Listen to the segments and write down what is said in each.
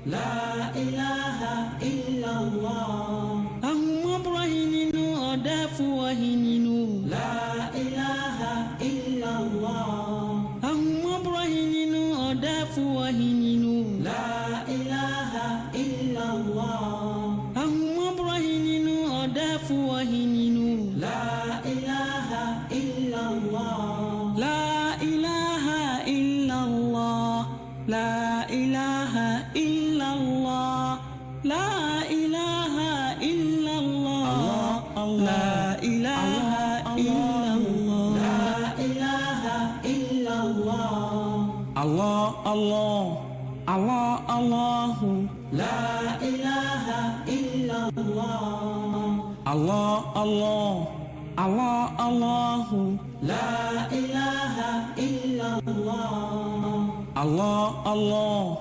La ilaha illallah. Ahuma brahinu odafu wahininu. La ilaha illallah. Ahuma brahinu odafu wahininu. La ilaha illallah. Ahuma brahinu odafu wahininu. La ilaha illallah. La ilaha illallah. La ilaha illallah. La ilaha illallah. La ilaha illallah. La ilaha illallah. Allah, Allah, Allah, Allahu. La ilaha illallah. Allah, Allah, Allah, Allahu. La ilaha illallah. Allah, Allah,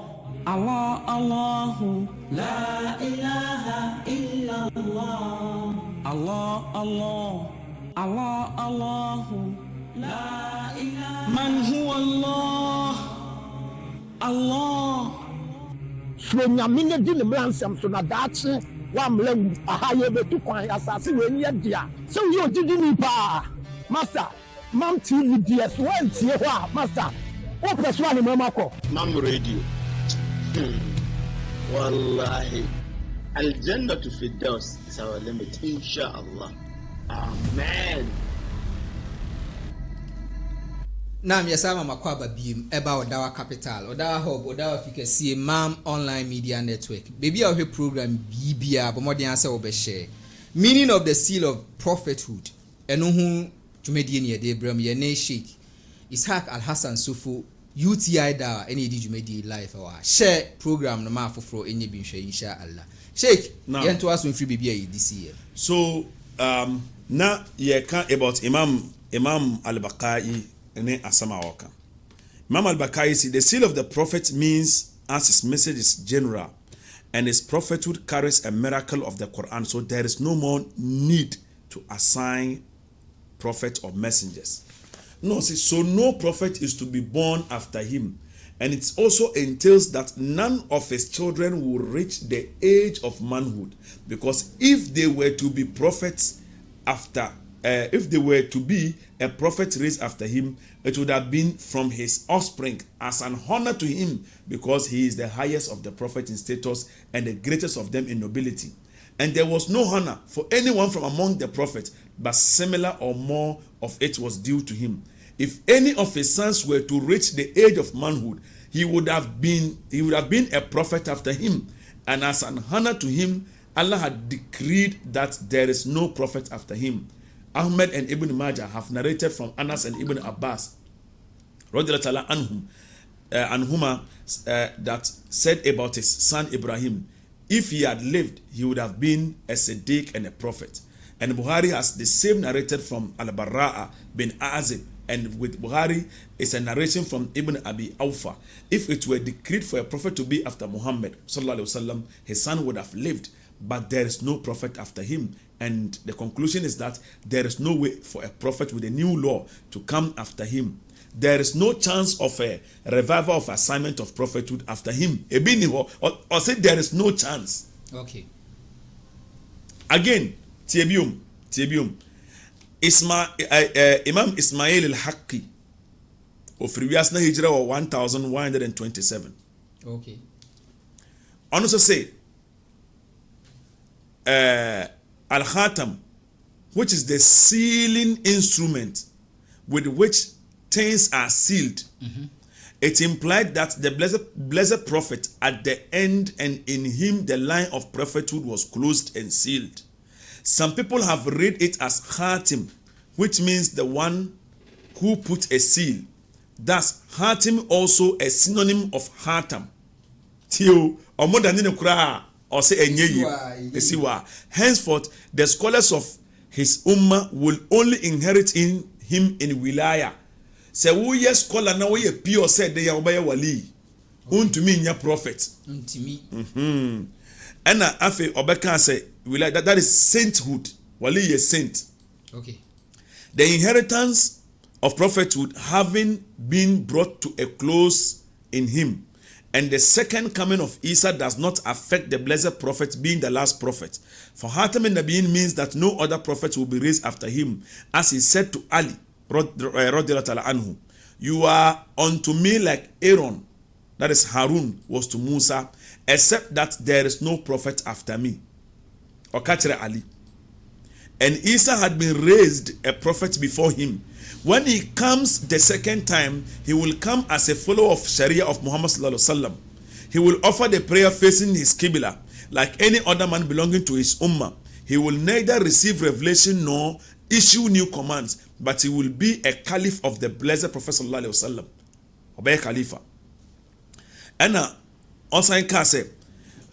Allah, Allahu. La ilaha illallah. Allah, Allah, Allah, Allahu. La ilaha. Man huwa Allah. Allah. So nyamine di ne mlansam so na daache wa mlawu ahaye betu kwan asase we ni dia. So you didi ni pa. Master, Mam TV DS one tie ho a master. O press one mama ko. Mam radio. Wallahi. Al-Jannah to Firdaus is our limit, inshallah. Amen. Nam yasama makwaba bim eba Odawa Capital, Odawa Hub, Odawa Fikesi, Mam Online Media Network. Baby our program BBA, but more than answer over share. Meaning of the seal of prophethood. Enohu Jumedi de Bram Yene Shaikh. Ishaq Alhassan Sofo UTI Daawah any di Jumedi live or share program no ma foforo enye bi nhwe inshallah. Sheikh, yen to aso free BBA this year. So na ye can about Imam Al-Baqai and Asama Waka. Imam Al-Baqai said the seal of the prophet means as his message is general and his prophethood carries a miracle of the Quran, so there is no more need to assign prophet or messengers. No, see, so no prophet is to be born after him, and it also entails that none of his children will reach the age of manhood, because if they were to be prophets after if they were to be a prophet raised after him, it would have been from his offspring as an honor to him, because he is the highest of the prophet in status and the greatest of them in nobility. And there was no honor for anyone from among the prophets, but similar or more of it was due to him. If any of his sons were to reach the age of manhood, he would have been a prophet after him. And as an honor to him, Allah had decreed that there is no prophet after him. Ahmed and Ibn Majah have narrated from Anas and Ibn Abbas anhuma that said about his son Ibrahim, if he had lived, he would have been a Siddiq and a prophet. And Buhari has the same narrated from Al-Barra'a bin Azib, and with Buhari is a narration from Ibn Abi Awfa. If it were decreed for a prophet to be after Muhammad sallallahu alaihi wasallam, his son would have lived, but there is no prophet after him. And the conclusion is that there is no way for a prophet with a new law to come after him. There is no chance of a revival of assignment of prophethood after him. Or say there is no chance. Okay. Again, Tibium. Imam Ismail al-Haqqi of Riviasna Hijra or 1127. Okay. Also say Al-Khatam, which is the sealing instrument with which things are sealed. It implied that the blessed prophet at the end, and in him the line of prophethood was closed and sealed. Some people have read it as Khatim, which means the one who put a seal. Thus, Khatim also a synonym of Khatam. Tio, or more than in a kura, or say a henceforth, the scholars of his ummah will only inherit in him in wilaya. Say, who yes, scholar now we pure said they are by wali. Unto me, your prophet. Unto me. And afe Obeka say, that is sainthood. Wali is saint. Okay. The inheritance of prophethood having been brought to a close in him, And the second coming of Isa does not affect the blessed prophet being the last prophet. For Khatam al-Nabiyyin means that no other prophet will be raised after him, as he said to Ali, radiyallahu anhu, you are unto me like Aaron, that is Harun, was to Musa, except that there is no prophet after me. Or Kachre Ali. And Isa had been raised a prophet before him. When he comes the second time, he will come as a follower of Sharia of Muhammad sallallahu alaihi wasallam. He will offer the prayer facing his Qibla, like any other man belonging to his ummah. He will neither receive revelation nor issue new commands, but he will be a caliph of the blessed Prophet sallallahu alaihi wasallam. Obey Khalifa. And also in Kase,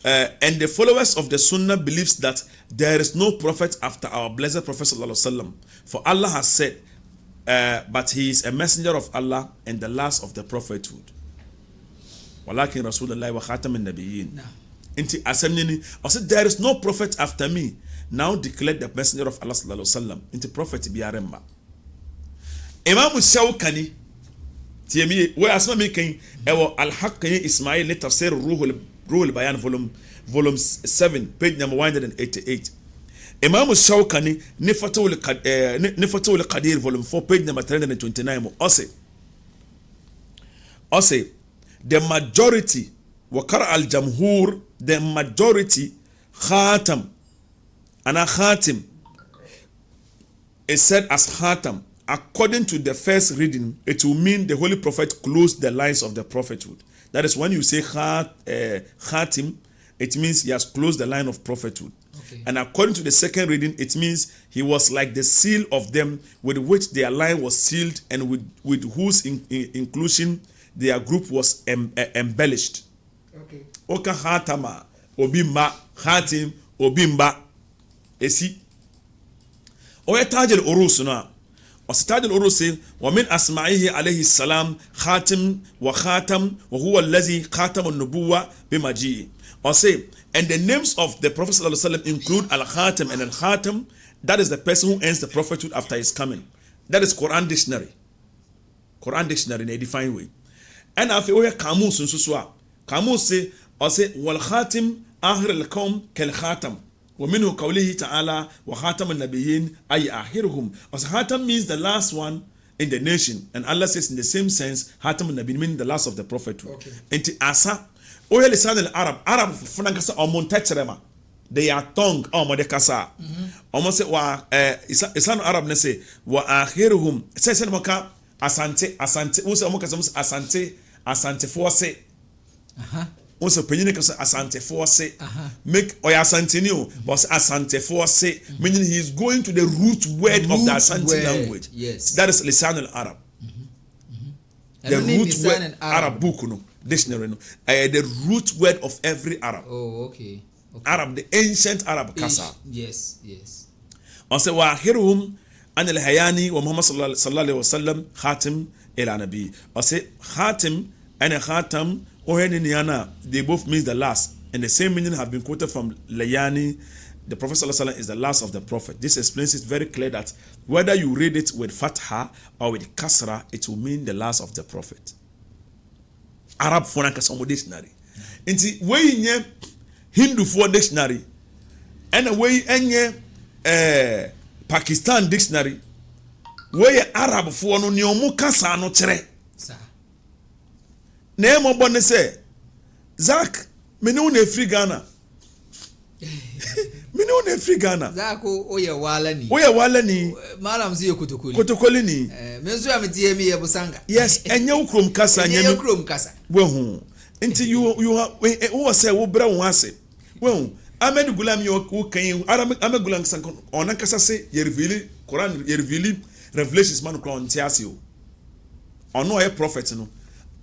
and the followers of the Sunnah believes that there is no prophet after our blessed Prophet sallallahu alaihi wasallam. For Allah has said, but he is a messenger of Allah and the last of the prophethood. Walakin Rasulullah wa khatam al-nabiyyin. Inti asemnini, I said there is no prophet after me. Now declared the messenger of Allah sallallahu alaihi wasallam. Inti prophet biaremba. Imam Shaukani tiemi we asma mi kan ewo al-haqq Ismail ni tafsir ruhul bayan volume 7 page number 188. Imam Shaukani Nifatul Qadir volume 4 page number 329 also the majority wakara al jamhur, the majority khatam ana khatim is said as khatam. According to the first reading, it will mean the Holy Prophet closed the lines of the prophethood. That is, when you say khatim, it means he has closed the line of prophethood. Okay. And according to the second reading, it means he was like the seal of them with which their line was sealed and with whose inclusion their group was embellished. Okay. Oka khatama obimba khatim obimba esi. Oya tajal urus na. وستاد الأرس ومن أسمائه عليه السلام خاتم وخاتم وهو الذي خاتم النبوة بمجيء. Or say, and the names of the Prophet ﷺ include Al-Khatam and Al-Khatam. That is the person who ends the prophethood after his coming. That is Quran dictionary. Quran dictionary in a defined way. And after we Kamus and Suswa. Kamus say, or say, Wal Khatim Ahir al-Qawm Kel Khatam. ومنه قوله تعالى وخاتم النبيين أي آخرهم. As Khatam means the last one in the nation, and Allah says in the same sense Khatam al-Nabiyin meaning the last of the prophethood. Okay. Enti asa oya lisan al-Arab funankasa omontachrema they are tongue modekasa almost wa isan Arab ne say wa akhiruhum say maka asante usa mokasa asante force also penine kasa asante force make oya asante ni o but asante force meaning he is going to the root word of the Asante language. Yes, that is lisan al-Arab. The root word Arab book no dictionary no the root word of every Arab. Oh, okay. Arab, the ancient Arab kasa. Yes. Also wa akhiruhum an al-Hayani wa Muhammad sallallahu alaihi wasallam khatim ila nabi. Also khatim and khatam they both mean the last, and the same meaning have been quoted from Layani. The Prophet ﷺ is the last of the prophet. This explains it very clear that whether you read it with fatha or with kasra, it will mean the last of the prophet. Arab for a dictionary. Inti way nye Hindu for dictionary, and a way nye Pakistan dictionary, way Arab for no nyomu kasa no chere. Name of one say, Zach, me no ne free Ghana. Me no ne free Ghana. Zach, oya walani. Malam ziyo kutokoli. Kutokoli ni. Menzo ametiye mi yabusanga. Yes, enye ukrom kasa enye ukrom kasa. Wehu. Inti you have who say wo bra won ase. Wehu. Ahmed Gulam yo kan Ahmed Gulam san onan kasa say ye reveal Quran ye reveal Revelations man ko ontiase o. Ono e prophet no.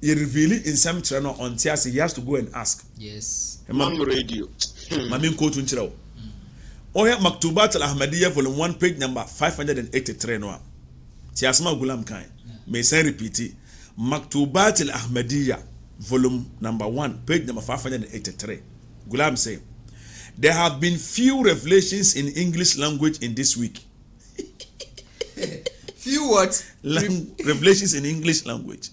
He reveal in some channel on Tiasi, he has to go and ask. Yes. Mam radio. Mamin quote unchiro. Oya Maktubat al-Ahmadiyya volume 1 page number 583 no. Tiasma Gulam Kai. May say repeat it. Maktubat al-Ahmadiyya volume number 1 page number 583. Gulam say, there have been few revelations in English language in this week. Few what? Revelations in English language.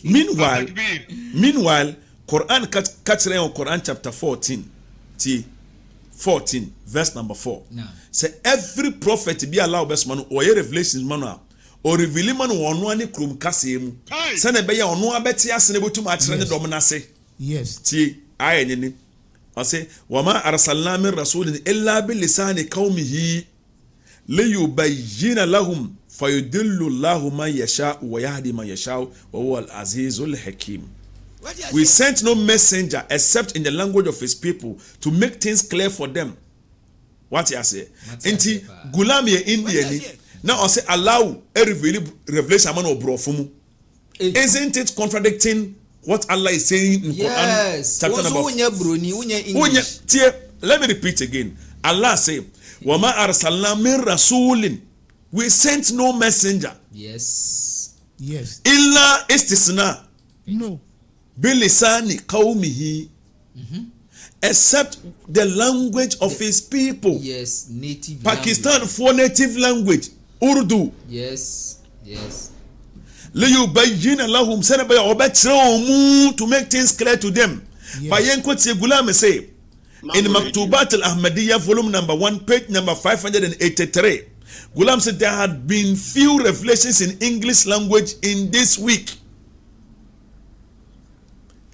Meanwhile, Quran catching on Quran chapter 14 verse number 4. Say every prophet be allowed best man or revelations man or revealing man or no any krum kasem. Send a beya or no abeti asenable to match the dominance. Yes. T I any. I say Wama arsalna min rasulin illa bil lisani qaumihi liyubayyina lahum fayudillu Allahu man yasha wa yahdi man yasha wa huwa al-azizul hakim. We sent no messenger except in the language of his people to make things clear for them. What you say? Inti gulam ye India ni now I say allow a revelation man obrofumu. Isn't it contradicting what Allah is saying in Quran chapter number 4? Let me repeat again. Allah say Wama arsalna min rasulin. We sent no messenger. Yes. Illa istisna. No. Bilisani qaumihi. Except the language of his people. Yes, native Pakistan language. for native language. Urdu. Yes. Liyubayyina lahum sanabaya obetremu to make things clear to them. Bayenko Gulam say in Maktubat al-Ahmadiyya volume number 1 page number 583. Gulam said there had been few revelations in English language in this week.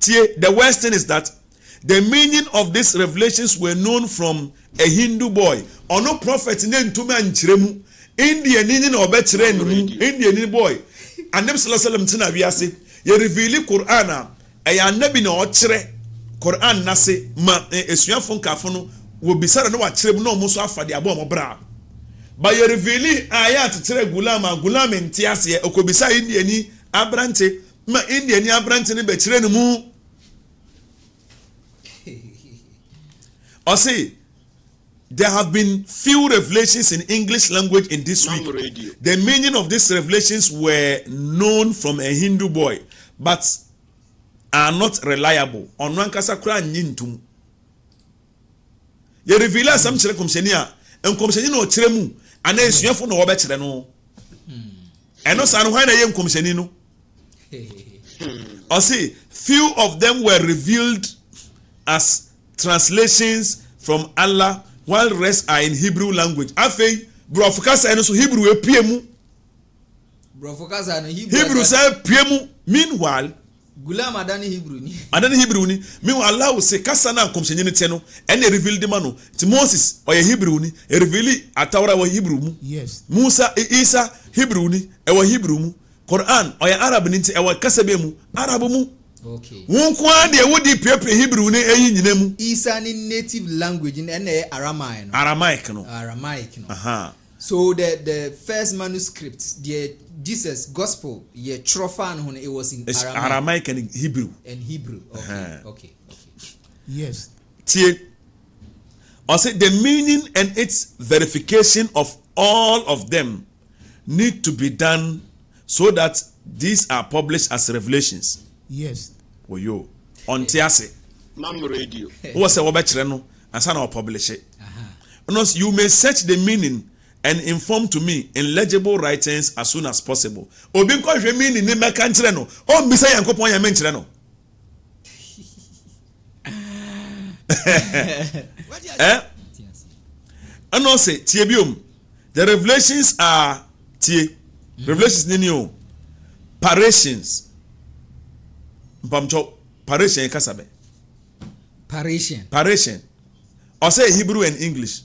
The worst thing is that the meaning of these revelations were known from a Hindu boy or no prophet named Tuman Chiremu. Indian Indian or better Indian boy. And them Salasalam Tina Viasi, you reveal Quran, a nebi no chere Quran nase ma esua fon kafono will be said no wa chere no muso afa de abo bra. But you reveal ayat chere gulam ntiase okobisa Indian abrante ma Indian abrante ne be chere no mu. Or say, there have been few revelations in English language in this week. The meaning of these revelations were known from a Hindu boy, but are not reliable. On one kasa kura nyintum. Ye reveal some chere komsheni a, komsheni no chere mu, ana esuafo no obe chere no. Eno san hwan na ye komsheni no. Or say, few of them were revealed as translations from Allah, while rest are in Hebrew language. Afei, brofokasa eno so Hebrew epiemu. Brofokasa no Hebrew. Hebrew say piemu. Meanwhile, Gulam adani Hebrew ni. Adani Hebrew ni. Meanwhile, Allah will say kasa na komshenye ne teno. Ene reveal the mano. Ti Moses oye Hebrew ni. E reveal atawra wa Hebrew mu. Yes. Musa Isa Hebrew ni. E wa Hebrew mu. Quran oye Arab ni nti e wa kasabe mu. Arab mu. Okay. Wunkwa de wodi pepe Hebrew ni eyi nyina mu. Isa ni native language in Aramaic no. Aramaic no. Aramaic no. Aha. So the first manuscript, the Jesus gospel, ye trofan when it was in Aramaic and Hebrew. And Hebrew. Okay. Okay. Yes. Tie. I say the meaning and its verification of all of them need to be done so that these are published as revelations. Yes. Oyo. On Tiase. Mam radio. Who say obechere no ansa na publish it. You may search the meaning and inform to me in legible writings as soon as possible. Obi nko hwe meaning ni meka nkyere no. O mbisa yankopon ya menkyere no. And also tie biom. The revelations are tie. Revelations ni o. Parations. Mpamcho paration kasabe. Paration. Or say Hebrew and English.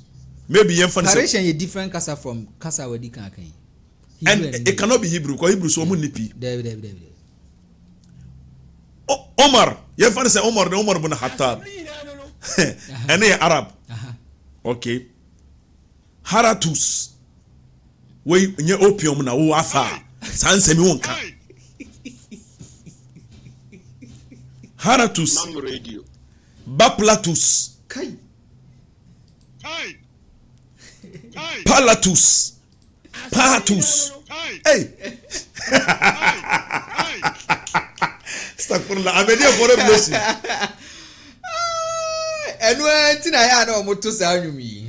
Maybe paration is different kasa from kasa wedi kan. And it cannot be Hebrew because Hebrew so many people. Omar, you find say Omar bun Khattab. And they Arab. Okay. Haratus. We nye opium na wo afa. Sanse mi wonka. Haratus. Radio. Baplatus. Palatus. Patus. Hey. Stakfurla. Amedia for a blessing. And when tina ya no moto sa anyumi.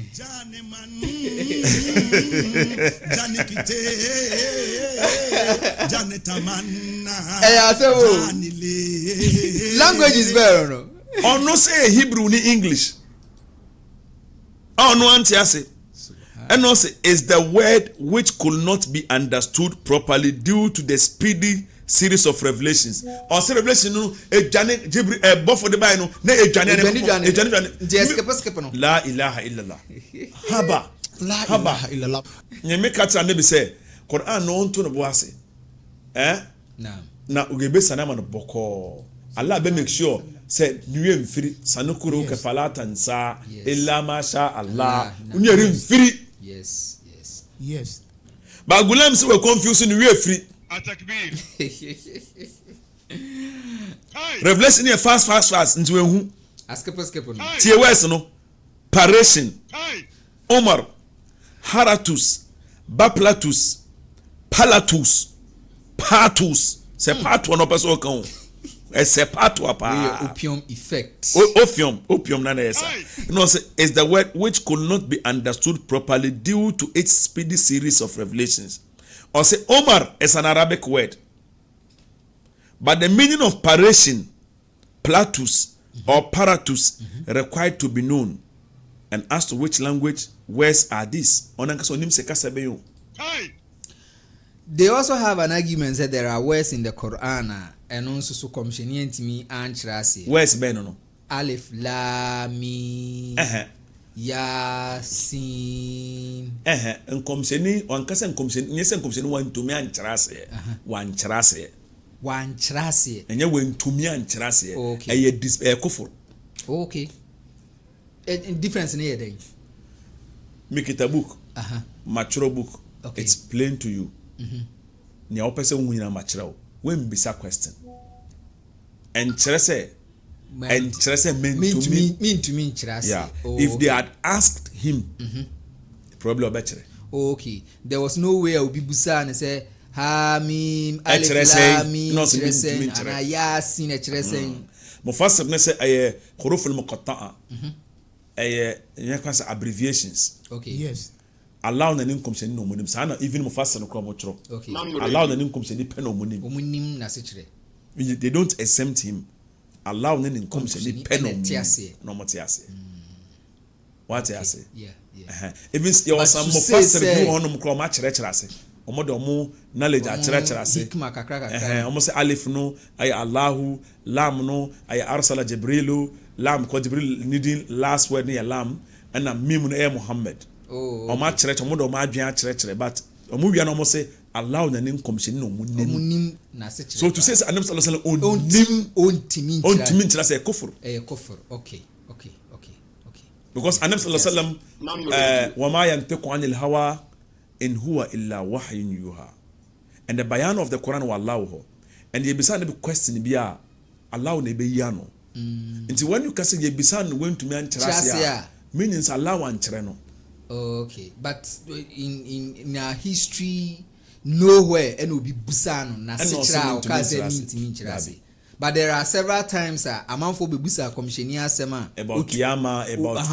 language is better no. Or no say Hebrew ni English. Oh no antiase. And also is the word which could not be understood properly due to the speedy series of revelations. Or say revelation no ejane Jibril bofo de bay no na ejane ejane. La ilaha illallah. Haba. La ilaha illallah. Nyeme katra ne be say Quran no nto no boase. Na ugebe sanama no boko. Allah be make sure say nuwe mfiri sanukuru kefalata nsa illa ma sha Allah. Unyere mfiri. Yes. But Gulam say we confused in we free. Atakbir. Revelation here fast into who? Skip no. Tie west no. Paration. Omar. Haratus. Baplatus. Palatus. Patus. C'est pas toi no person kan. C'est pas toi pa. Opium effect. Opium na esa. No say is the word which could not be understood properly due to its speedy series of revelations. Or say Omar is an Arabic word. But the meaning of paration, platus, or paratus required to be known. And as to which language words are these? They also have an argument that there are words in the Quran and also so commissioned me and Chirasi. Words no. Alif Lam Mim Yasin. And commissioning one cousin commission, yes, and commission one to me and Chirasi. One Chirasi. And you went to me and Chirasi. Okay. A kufur. Okay. A difference in here then. Make it a book. Mature book. Okay. It's plain to you. Nya opese wunina makyerɛw when bisa question and kyerɛ sɛ mean to me kyerɛ yeah. If they had asked him probably obekyerɛ. Okay, there was no way I would be busa and say ha mim alif lam mim kyerɛ sɛ ana yasin kyerɛ sɛ mufassir ne sɛ ay huruf al muqatta'a ay nyaka abbreviations. Okay. Yes. Allow na nim komsheni no munim sana even mufassir no kwa motro. Okay. Allow na nim komsheni pen no munim. Omunim na se kyerɛ. They don't exempt him. Allow na nim komsheni pen no munim. No motiase. What I say? Yeah. Even there was some mufassir who on kwa ma kyerɛ ase. Omo de omo knowledge a kyerɛ ase. Hikma kakra. Omo say alif no ay Allahu, lam no ay arsala Jibrilu, lam ko Jibril needing last word near lam and mim no Muhammad. Oma church omo ma adwan church but omo wia no omo say allow na nim commission no munim na se church. So to say Annabi sallallahu alaihi wasallam ontimi nchira say kufur. Kufur. Okay. Because Annabi sallallahu alaihi wasallam wa ma yantiqu anil hawa in huwa illa wahyun yuha. And the bayan of the Quran will allow her. And ye bisa na be question bia allow na be yano. Until when you can say ye bisa na went to me anchira meanings allow anchira no. Okay, but in our history, nowhere and will be busano na sechra o kaze mean chirase. But there are several times a man for be busa commissioner asema about kiyama about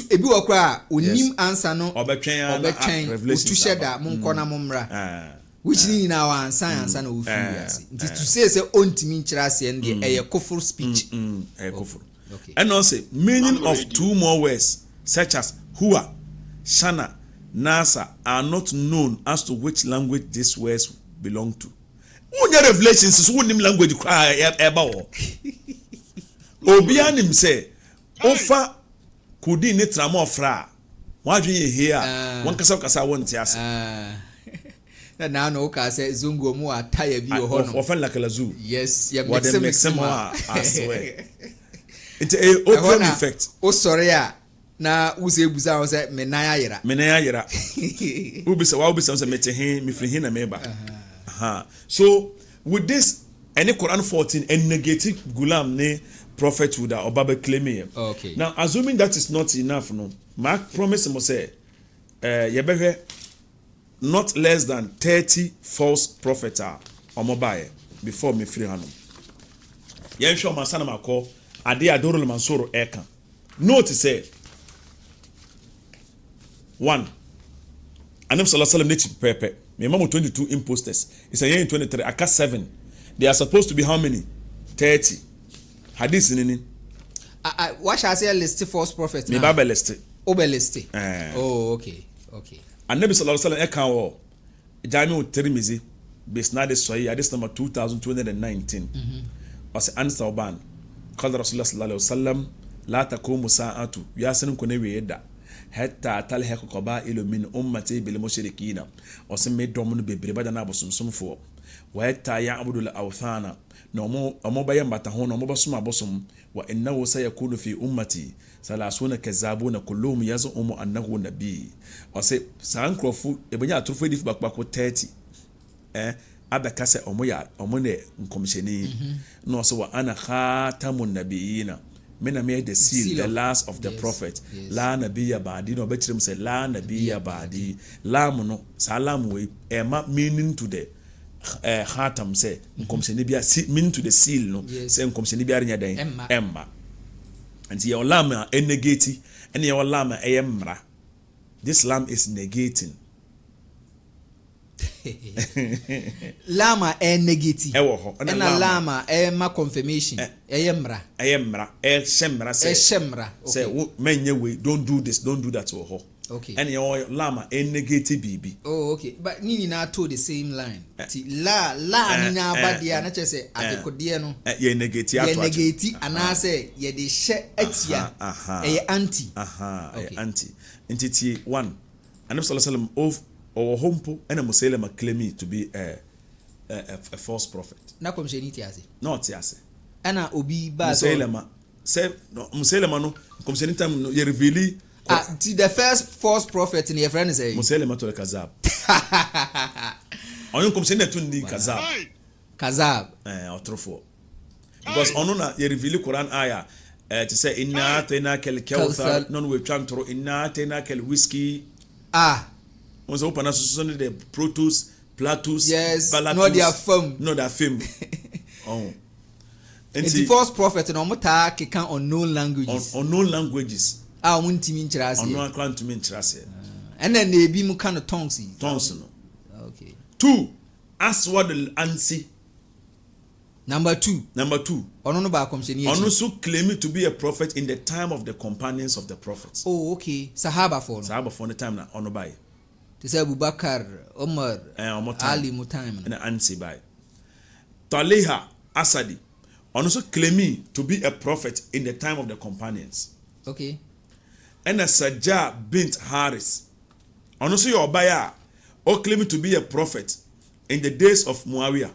ebi okra onim answer no obetwen revelation to sheda mon kona momra which ni na wa answer na ofi yase. To say ontimi chirase and the kufur speech. Kufur. Okay. And also meaning of two more words such as huwa, Shana, Nasa are not known as to which language these words belong to. Unya revelations is one language cry eba o. Obianim say ofa kudi ni tramo fra. Wadwe ye here. One kasa won ti ase. Na no ka say zungu mu ataya bi ho no. Ofan la kala zoo. Yes, ya make some I swear. It's a open effect. O sorry a na wuse ebusa say menaya yera ubisa wa ubisa say metehin mifrihin na meba so with this any Quran 14 and negative gulam ne prophet would obaba claim. Okay, now assuming that is not enough no Mark promise mo say yebehwe not less than 30 false prophets are omobaye before me free hanom yen sure masana makọ ade adorul mansuro eka note say 1. Annabi sallallahu alaihi wasallam pepe. Me mama 22 imposters. It's a year in 23. Aka 7. They are supposed to be how many? 30. hadith nini what shall I say list false prophet me ba list list oh okay annabi sallallahu alaihi wasallam eka wo jami'u tirmizi bisnad sahih hadith number 2219 was answer oban qala rasulullah sallallahu alaihi wasallam la taqumu sa'atu yasin ko ne weda hatta talhaqu qabailu min ummati bil mushrikina osme domun bebre bada na bosumsumfo wa hatta ya'budu al awthana no mo bayan bata ho no mo basuma bosum wa innahu sayakunu fi ummati salasuna kazabuna kulluhum yaz'umu annahu nabi ose sankrofu ebenya aturfo edifu bakbako 30 abeka se omo ne nkomsheni no so wa ana khatamun nabiyina mena me the seal the last of the prophet la nabiyya ba'di no bechirim say la nabiyya ba'di lam no salam we ema meaning to the khatam say nkomsheni bia meaning to the seal no say nkomsheni bia nya den emma and your lam negati and your lam emra this lam is negating lama negative ewo ho and lama ma confirmation eyemra shemra say menye we don't do this don't do that ho okay and your lama negative bibi oh okay but nini na to the same line ti la ni na abadia na chese adekode no ye negative ye negative ana say ye de hye atia anti anti entity 1 and sallallahu alaihi wasallam of or hompo and Musailama claim to be a false prophet. Na komsheni tiase. No tiase. Ana obi ba Musailama say no Musailama no komsheni time no ye reveal the first false prophet in your friend say Musailama to the kazab. Onyo komsheni to ndi kazab otrofo because ono na ye reveal Quran aya to say inna atayna kal kawthar non we trying to inna atayna kal whiskey once open as soon the protos platus balatus no their fame oh and the false prophet no mota can unknown languages untimi nchirase unknown account to me nchirase and then they be mu kind of tongues no okay 2 aswad al ansi number 2 ono no ba komsheni ono so claim to be a prophet in the time of the companions of the prophets oh okay sahaba for the time na ono bai to say Abubakar, Umar, Ali Mutaim and Ansi by Taliha Asadi also claiming to be a prophet in the time of the companions. Okay. And a Sajah bint Haris also your buyer or claiming to be a prophet in the days of Muawiyah.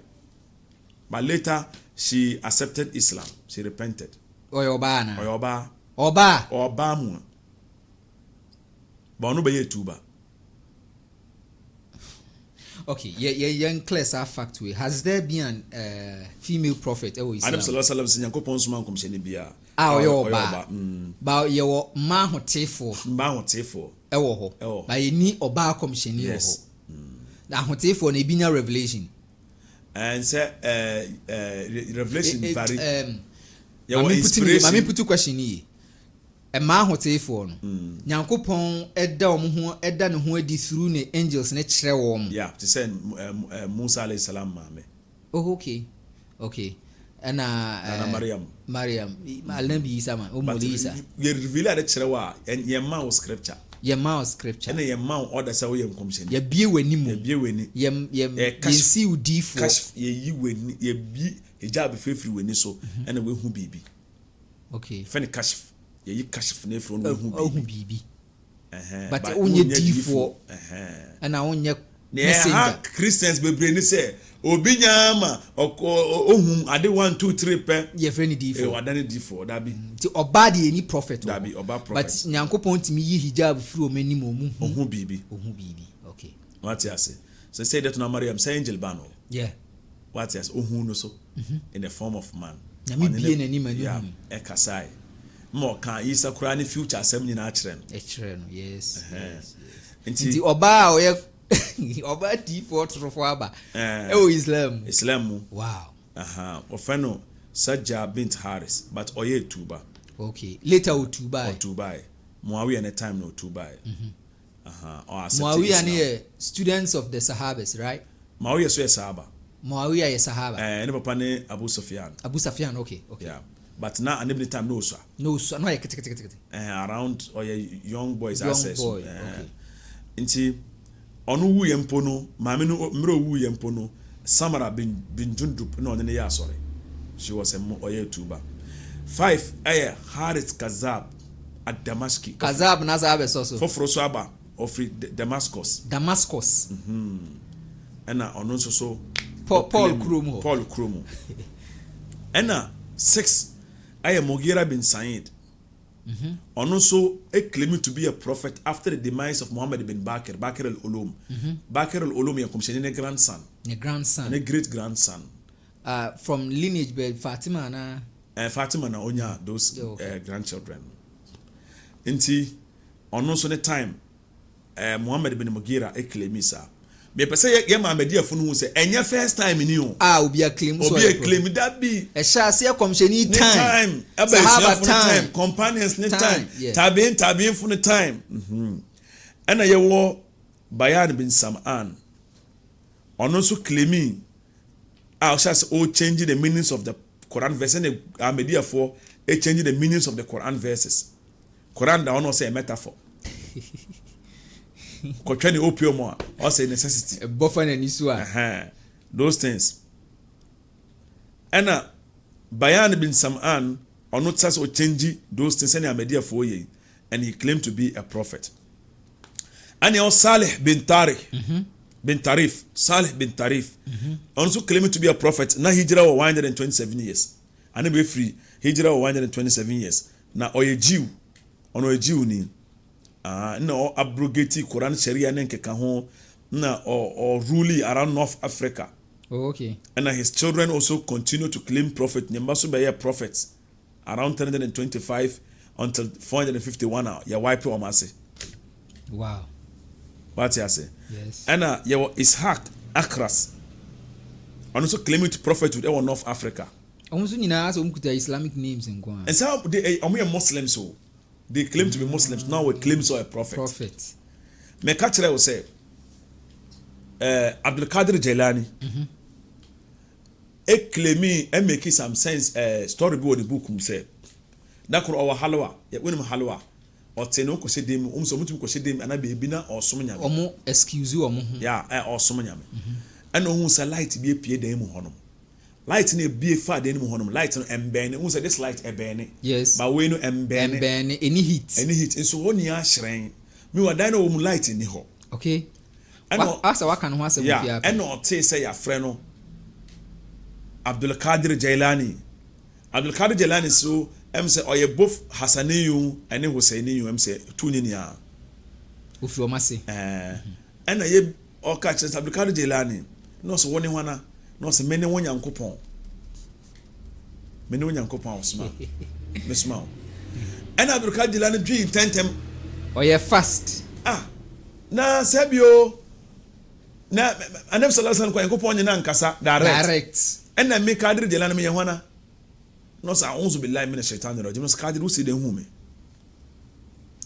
But later she accepted Islam. She repented. Oyoba. Mu. But no be tuba. Okay, young class are factory. Has there been a female prophet? Adam sallallahu alaihi wasallam sinyanko suma komsheni bia. Oyoba. Ba yewo ma hotefo. Ewo ho. Ba yeni oba komsheni ho. Na hotefo na ebinya revelation. And say revelation vary. Mami putu question here. Ma hotefo no nyankopon eda ne ho adi through ne angels ne kire wo mo to say Musa alayhi salam mame oh okay ana Maryam alnabi Isa man Isa ye reveal at kire wa ye ma scripture and ye ma order say we commission ye bie weni mu ye see udifo ye yi weni ye bi hijab fefiri weni so and we hu bibi okay fene kashf ye kashf ne from no hu bibi but onye difo and onye messenger Christians be brain say obi nyama ohun ade 1 2 3 pe ye friend difo wadane difo da bi ti oba de any prophet da bi oba prophet but nyankopon timi yi hijab firi o mani mo mu ohun bibi okay what you say that na Maryam say angel bano what you ohun no so in the form of man na me bie na ni mani e kasai mo kan Isa kura ni future asem nyina akire no yes nti oba o oba difo trofo aba Islam wow ofeno Sajah bint Haris but oye tuba okay later tuba Muawiya na time no tuba Muawiya ne students of the Sahabas right Muawiya so sahaba Muawiya is sahaba ne papa ne Abu Sufyan okay yeah but now and every time no sir. No so no kete. Around or young boys Young access. boy. Okay. Nti onu wu yempo no maame no mro wu yempo no Samara bin Jundup no ne ya sorry. She was a oye tuba. 5 Harith Kazab at Damascus. Kazab na za be so. For aba of Damascus. Ena ono so Paul Kromo. Ena 6 Mughira bin Sa'id. Ono so claiming to be a prophet after the demise of Muhammad bin Bakr al-Ulum. Bakr al-Ulum ya kumsheni grandson. A great grandson. From lineage by Fatima na onya those grandchildren. Inti ono so ne time Muhammad bin Mughira claim isa. Me pese ye Muhammad funu hu se enya first time ni o. Obi a claim that be. E sha se komsheni time. Sahaba time, companions ne time. Tabiin funu time. Ena ye wo Bayan bin Sam'an. Ono so claiming shas changing the meanings of the Quran verse and Ahmadiyya for changing the meanings of the Quran verses. Quran da ono say a metaphor. Kochani opium or say necessity. A buffer and isua. Those things. And Bayan bin Sam'an ono says changing those things and Ahmadiyya for ye, and he claimed to be a prophet. And he Salih bin Tariq. Salih bin Tarif, also claiming to be a prophet. Now hijra was 127 years. And be free. Hijra was 127 years. Now oye Jew, ni. No abrogate Quran Sharia nenkeka ho na or ruling around North Africa. Oh, okay. And his children also continue to claim prophet. Nyambaso be prophets around 325 until 451 now. Ya wipe o mase. Wow. What you say? Yes. And your Ishaq Akras, and also claiming to prophet with North Africa. Also, Islamic names in Guam. And so they are Muslims, so they claim to be Muslims. Now we claim so a prophet. Me catcher will say, Abdul Qadir Jailani, claiming and making some sense. Storyboard the book say that could our halwa. Yet when halwa. Or teno ko sedem so mutum ko sedem ana be bi na osom nyame omo excuse omo ya osom nyame ana hu sa light bi epie dan mu honom light na ebie fa dan mu honom light no embene hu sa this light ebene yes ba we no embene any heat nso woni ahyiren mi wa dan no mu light ni ho okay ana asa waka no ho asa mu fia ana o te say ya frɛ no Abdul Qadir Jailani so say oye both Hassaniyu and Husseiniyu say tuninia ufro mase and ye o catch Abdul Qadir Jailani no so woni wana no so mene won yankopon osma mesma and Abdul Qadir Jailani dream tentem oye fast na sebio na Annabi sallallahu alaihi wasallam ko yankopon nyina nkasa direct and na me Qadir Jailani me wana no sa unzu billahi minash shaitani rajim no Qadir usi den hume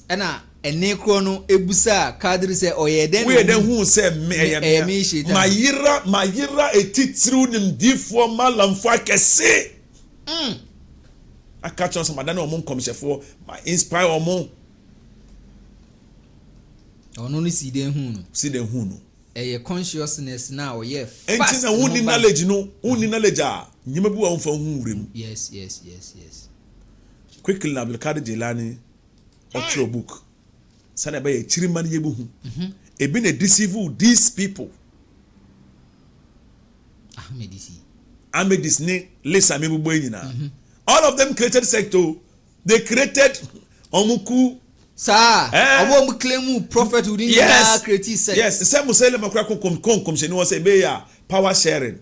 ana ene kro no ebusa Qadir say oye den we den hu say me mayira etitru nim difo malamfo akese aka chon some dan omon komshefo ma inspire omon ono ni si den hu no eye consciousness now oye fast enti na woni knowledge a nyima bu wa mfa hu wurem yes quickly na Abdul Qadir Jailani author book sana ba ye chirima ne yebu hu ebi na deceive these people Ahmadis ne lesa me bu nyina all of them created sector they created omuku sir obo claim prophet within their creative sect yes say Muslim akra kom se ni wo say be ya power sharing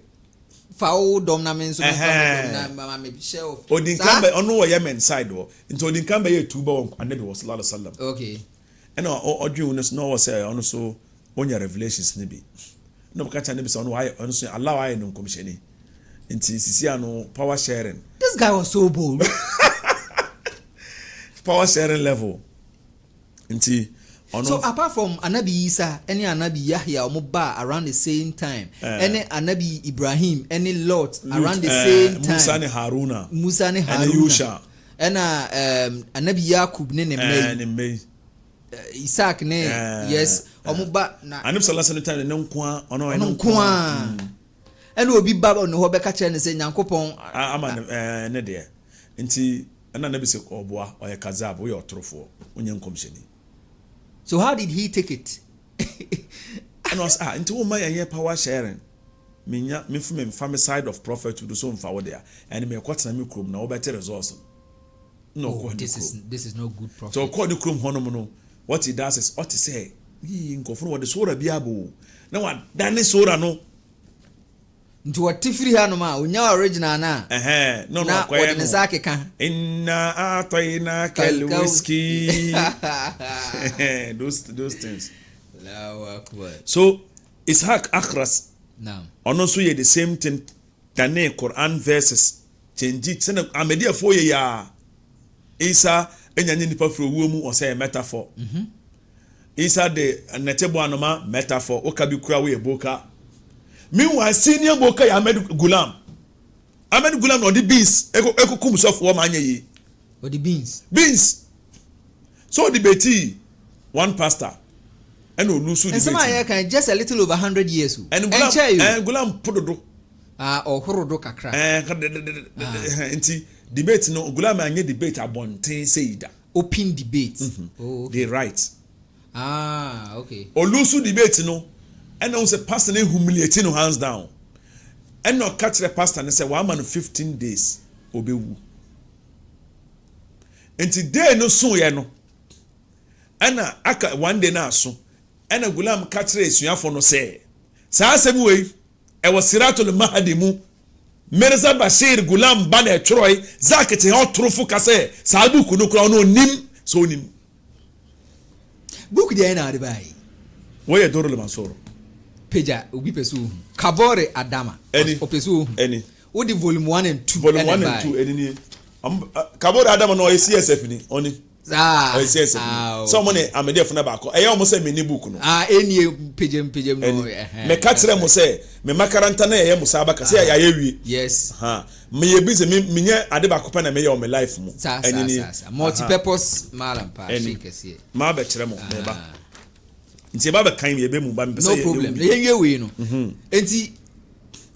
foul dominance mama me share of Odinkambe ono wo Yemen side wo into Odinkambe ye tuba won Annabi sallallahu alaihi wasallam okay and odwun no wo say ono so onya revelations ne bi no ka cha ne bi so ono why ono so Allah why no komsheni into sisi ano power sharing this guy was so bold power sharing level into So apart from Anabi Isa, any Anabi Yahya or Muba around the same time, any Anabi Ibrahim, any Lot around the same time. Musa ni Haruna. Musa ni Haruna. And Yusha. And Anabi Yakub ne May. Isaac ne yes. Omuba na. Anib sallallahu alaihi wasallam ne nkwa ono nkwa. And obi baba no ho beka che ne se Nyankopon ama ne de. Nti na nabi se oboa oye kazab wo yotrofo onye nkomsheni. So how did he take it? And was into woman ye power sharing. Minya me from family side of prophet to do so mfa wo there. And me kwatena me krom na wo better resource. No, this is no good prophet. So call the krom hono no. What he does is what he say. Yi nkofo what the sora biabo. Na wa dane sora no. Nti watifiri hanu ma unya original na No kwa yenu na sake ka inna atayna kal whiskey. those things. Allahu akbar. So Ishaq Akhras ono so ye the same thing than Quran verses change it send amedia for ye ya Isa enyanye nipa fro wo mu o say metaphor. Isa de netebo anoma metaphor okabi kura we boka. Meanwhile, senior boka ya Ahmed Gulam. Ahmed Gulam no the beans. Eko kum Sofo manye yi. Or the beans. Beans. So the beti one pastor. And no lusu the and some are can just a little over 100 years. And Gulam pododo. Or horodo kakra. Enti debate no Gulam anye debate abonten sayida. Open debate. Oh, okay. They write. Okay. Or lusu debate no. And I was a pastor humiliating hands down. And no catch the pastor and say, 1 man 15 days. Obewu. And today no so ya no. And aka one day na so. And a gulam catch the suafo no say. Sa asem we e was siratul mahdi mu. Mirza Bashir Gulam Bane Troy zakete ho trofu kase sa buku no kura no nim so nim. Book dey na de bai. Where Doro le Mansoro. Peja obi pesu Kabore Adama opesu any what the volume 1 and 2 volume 1 and 2 any Kabore Adama no CSF ni oni CSF someone am there for na ba ko e almost say me ni book no any pejem no me katre mo say me makaranta na ye musa abaka say ya yewie yes me ye busy me nya ade ba ko pa na me ye o me life mo any multi purpose malam pa Shaikh sie ma ba kire mo me ba nti ba kan ye be mu ba me say no problem le yenwe we no enti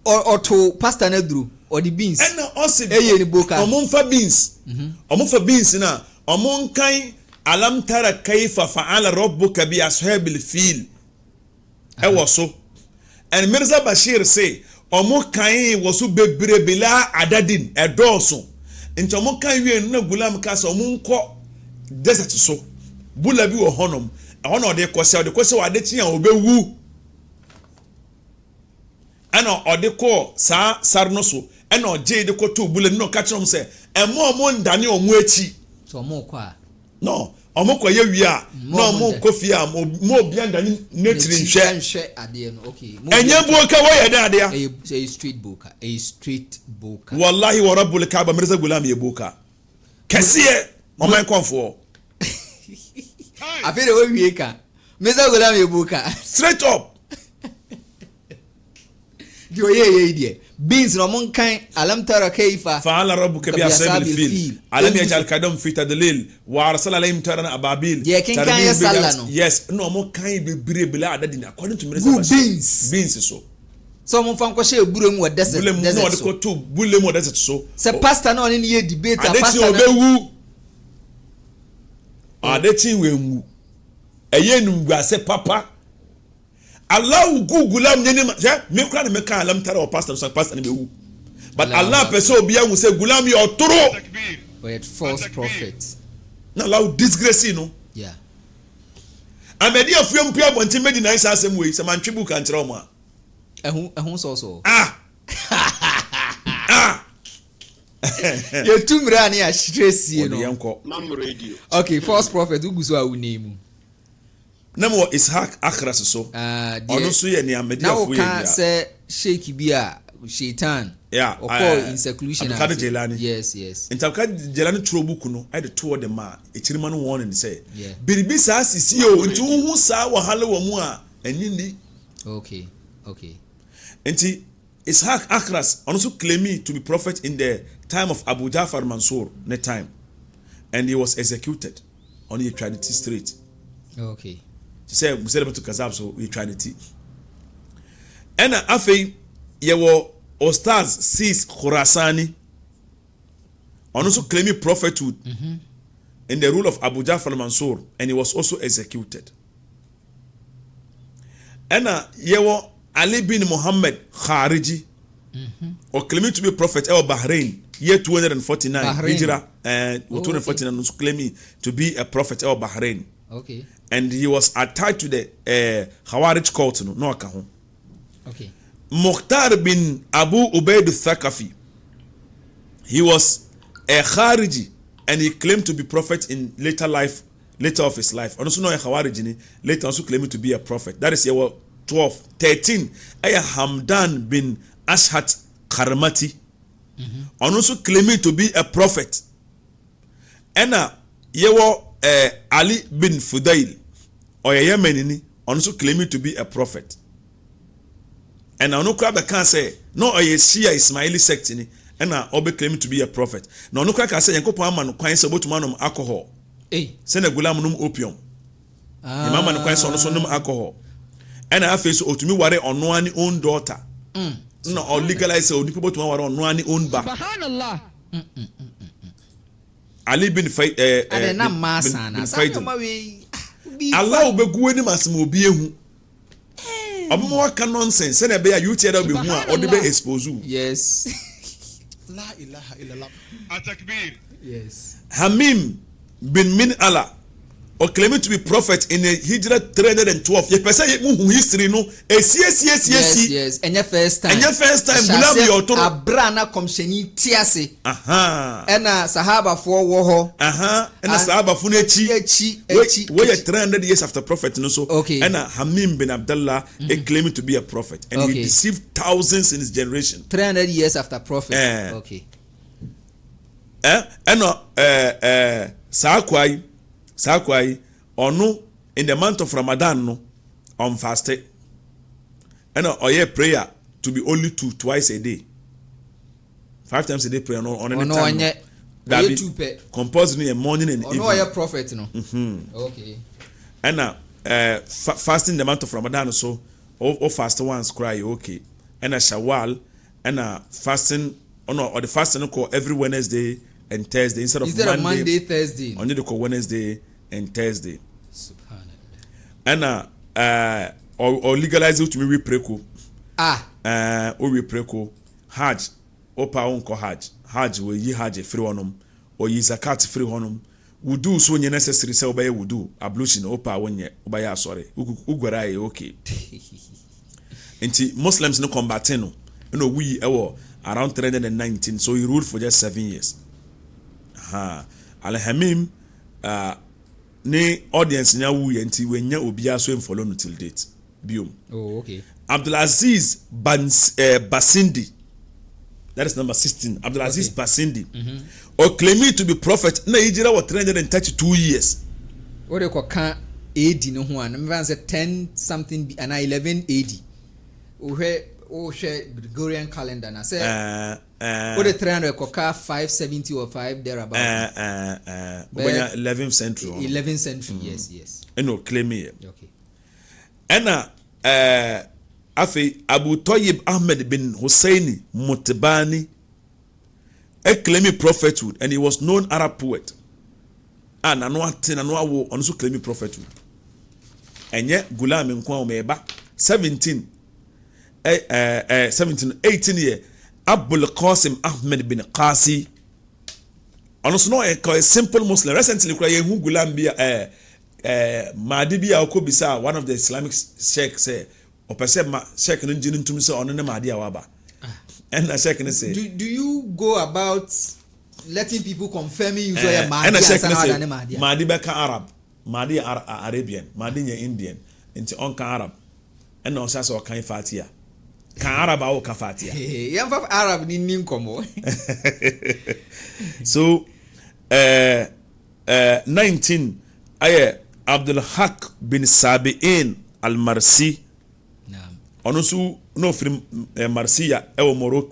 or to pastor na duru or the beans and also eye ni boka omumfa beans na omun kan alam tara kayfa fa'ala rabbuka bi ashabil fil so and Mirza Bashir say omun kan wasu bebre bila adadin edoso nti omun kan wie na gulam ka so omun ko desert so bula bi wo honom ono de kwose wa de tia obewu ana ode ko sa sarno so ana oje de ko to bule no ka chirom se emo ndane omu echi so omo kwa no omo kwa ye wi a no omo kofi a mo bia ndane netri nhwe ade no okay enye buoka wo ye da ade a street boka wallahi wa rabbul kaaba Mirza Gulam ye boka kesiye oman konfo afere we wie ka Mirza Gulam ye boka straight up di oye die beans no mon kan alam tara kayfa fa'ala rabbuka bi ashabil fil alam yaj'al kadam fi tadlil wa arsala alayhim tarana ababil yes no mon kan be bire bila adadi according to Mirza Bashir beans so mon fan ko she buru mu desert no de ko to bule mu desert so se pastor na oni ye debate a pastor na obewu adeti wenwu eye numgwa se papa Allah Gulam nyene me kura na me kan alam tara o pastor so pastor na be wu but Allah person obi an say Gulam you otoro but false prophet na Allah disgrace no yeah amedi afuam pia bonti medi na isa asem we se man twibu kan kire o ma ehun so you tumra ni a stress you know mam radio okay false prophet uguso a unemu namo Ishaq Akhras so ono so ye ni amedi afu ye na o kan say Sheikh bi a Shaitan. Yeah, in seclusion. Abdul Jelani. Yes. Nti Abdul Jelani throw book no, I the two of them ma. Echirima no warning say. Yeah. Biribi saa sisi o, nti hu saa wahala wo mu a, enyi ndi. Okay. Nti Ishaq Akras also claiming to be prophet in the time of Abu Ja'far Mansur, that time, and he was executed on the Trinity Street. Okay. She said, "We said about to Kazab, so we Trinity." And after ye were Ostaz Sis Khurasani, also claiming prophethood in the rule of Abu Ja'far Mansur, and he was also executed. And ye were Ali bin Muhammad Khariji, or claiming to be prophet of Bahrain, year 249, Hijrah, and 249, also claiming to be a prophet of Bahrain. Okay. And he was attached to the Khawarij cult, no akahu. Okay. Mukhtar bin Abu Ubaid al-Thaqafi, he was a Khariji, and he claimed to be prophet in later of his life. And also no a Khawariji, later also claiming to be a prophet. That is year 12, 13. Hamdan bin Ashhat Karamati, and also claiming to be a prophet. And Ali bin Fudail, or a Yemenini, also claiming to be a prophet. And I know crab can say, no, a Shia Ismaili sect in it, and I be claiming to be a prophet. No, no crack I say, Yanko Paman, quite about manum alcohol. Send a gulamum opium. The mamma quite also num alcohol. And I face to me worry on one own daughter. No, or legalize or people to on one own back. Ali bin fight and I'm Masana. Allah be going to be hu. More can nonsense. Send a bear you tell me or the bear expose you. Yes. La ilaha illallah. Atakbir. Yes. Hamim bin Min Allah, or claiming to be prophet in a Hijrah 312. Ye person ye mu history no. Yes. And your first time. Gulam your toro. Abrana komsheni tiase. Aha. And Sahaba for woho. Aha. And Sahaba funechi. We 300 years after prophet no so. Okay. And Hamim bin Abdullah claiming to be a prophet, and he deceived thousands in his generation. 300 years after prophet. Okay. And Sakwai or no in the month of Ramadan no on fasting. And or prayer to be only twice a day. 5 times a day prayer no on any time. That be compulsory in morning and evening. No, you're prophet no. Okay. And fasting the month of Ramadan so or fast once cry okay. And Shawwal and fasting or the fasting call every Wednesday and Thursday instead of Monday, Thursday. Only the call Wednesday and Thursday. Subhanallah. And or legalize it to me we preko. Or we preko Hajj. Opa unko Hajj we ye Hajj free honum or ye zakat free honum. We do so necessary say obey we do ablution opa wonye obaya sorry. Ugwara okay. Nti Muslims no combating no. You know we around 319 so he ruled for just 7 years. Al-Hamim ne audience nya wu yenti wenya obia so follow no till date biom. Okay. Abdulaziz Basindi, that is number 16. Abdulaziz Basindi or claiming to be prophet na Hijrah was 332 years. What they call can AD no ho an me say 10 something and 11 AD. O share Gregorian calendar na say what the 300 koka 570 or 5 thereabout. 11th century. 11th century, yes. No claim here. Okay. And afi Abu Tayyib Ahmed bin Husseini Mutbani claiming prophethood, and he was known Arab poet. And anwa also claiming prophethood. And yet Gulam in Kwa Omeba 18 year Abul Qasim Ahmed bin Qasi, also no a simple Muslim. Recently who Gulam be Mahdi bia okobisa one of the Islamic Shaikh say or person Shaikh no jinin to me say ono na Mahdi awaba. And the Shaikh say do you go about letting people confirming you say Mahdi and Mahdi? Mahdi be ka Arab, Mahdi Arabian, Mahdi Indian, into on ka Arab. And no say so kan Fatia. Kan Arab au ka Fatiha. Yam fa Arab ni nkomo. So 19 aye Abdul Haq bin Sabi'in al-Marsi. Naam. Ono su no from Marsiya